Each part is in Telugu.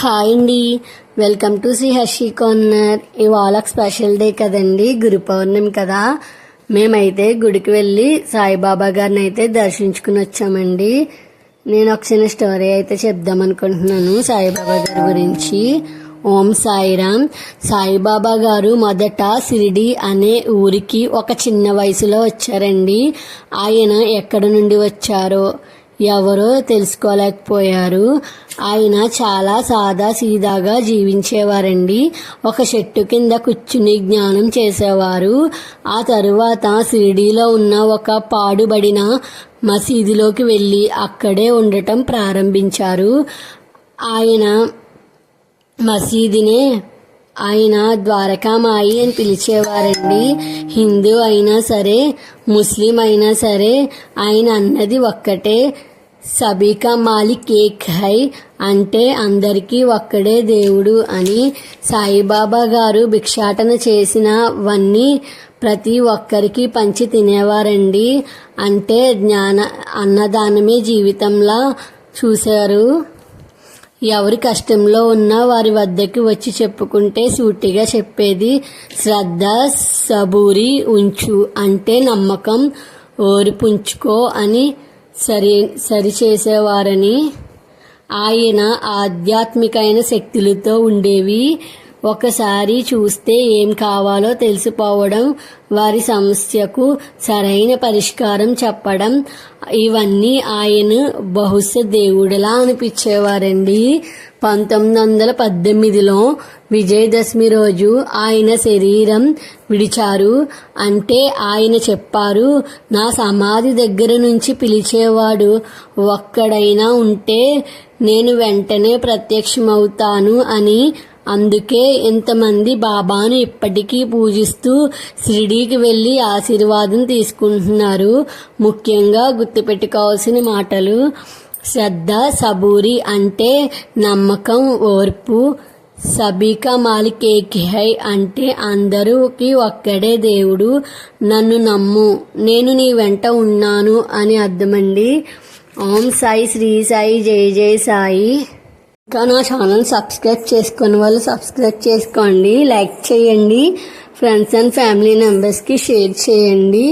హాయ్ అండి, welcome to Shri Harshi corner. ఇవాళ స్పెషల్ డే కదండి, గురు పౌర్ణమి కదా. మేమైతే గుడికి వెళ్ళి సాయిబాబా గారిని అయితే దర్శించుకుని వచ్చామండి. నేను ఒక చిన్న స్టోరీ అయితే చెప్దాం అనుకుంటున్నాను సాయిబాబా గారి గురించి. ఓం సాయిరామ్. సాయిబాబా గారు మొదట షిరిడి అనే ఊరికి ఒక చిన్న వయసులో వచ్చారండి. ఆయన ఎక్కడి నుండి వచ్చారో ఎవరో తెలుసుకోలేకపోయారు. ఆయన చాలా సాదా సీదాగా జీవించేవారండి. ఒక చెట్టు కింద కూర్చుని జ్ఞానం చేసేవారు. ఆ తరువాత షిరిడీలో ఉన్న ఒక పాడుబడిన మసీదులోకి వెళ్ళి అక్కడే ఉండటం ప్రారంభించారు. ఆయన మసీదునే ఆయన ద్వారకామాయి అని పిలిచేవారండి. హిందూ అయినా సరే, ముస్లిం అయినా సరే ఆయన అన్నది ఒక్కటే, సబీకా మాలిక్ ఏక్ హై, అంటే అందరికీ ఒక్కడే దేవుడు అని. సాయిబాబా గారు భిక్షాటన చేసినవన్నీ ప్రతి ఒక్కరికి పంచి తినేవారండి. అంటే అన్నదానమే జీవితంలా చూశారు. ఎవరి కష్టంలో ఉన్నా వారి వద్దకి వచ్చి చెప్పుకుంటే సూటిగా చెప్పేది శ్రద్ధ సబూరి ఉంచు, అంటే నమ్మకం ఓర్పుంచుకో అని సరిచేసేవారని. ఆయన ఆధ్యాత్మికమైన శక్తులతో ఉండేవి. ఒకసారి చూస్తే ఏం కావాలో తెలిసిపోవడం, వారి సమస్యకు సరైన పరిష్కారం చెప్పడం, ఇవన్నీ ఆయన బహుశా దేవుడిలా అనిపించేవారండి. 1918లో విజయదశమి రోజు ఆయన శరీరం విడిచారు. అంటే ఆయన చెప్పారు, నా సమాధి దగ్గర నుంచి పిలిచేవాడు ఒక్కడైనా ఉంటే నేను వెంటనే ప్రత్యక్షమవుతాను అని. అందుకే ఇంతమంది బాబాను ఇప్పటికీ పూజిస్తూ షిరిడీకి వెళ్ళి ఆశీర్వాదం తీసుకుంటున్నారు. ముఖ్యంగా గుర్తుపెట్టుకోవాల్సిన మాటలు: శ్రద్ధ సబూరి అంటే నమ్మకం ఓర్పు, సబీకా మాలిక్ ఏక్ హై అంటే అందరికి ఒక్కడే దేవుడు, నన్ను నమ్ము, నేను నీ వెంట ఉన్నాను అని అర్థమండి. ఓం సాయి, శ్రీ సాయి, జై జై సాయి. ఇంకా నా ఛానల్ సబ్స్క్రైబ్ చేసుకుని వాళ్ళు సబ్స్క్రైబ్ చేసుకోండి, లైక్ చేయండి, ఫ్రెండ్స్ అండ్ ఫ్యామిలీ మెంబర్స్కి షేర్ చేయండి.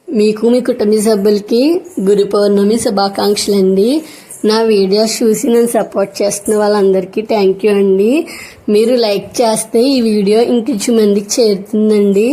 మీకు మీ కుటుంబ సభ్యులకి గురు పౌర్ణమి శుభాకాంక్షలు అండి. నా వీడియోస్ చూసి నన్ను సపోర్ట్ చేస్తున్న వాళ్ళందరికీ థ్యాంక్ యూ అండి. మీరు లైక్ చేస్తే ఈ వీడియో ఇంకొంచెం మందికి చేరుతుందండి.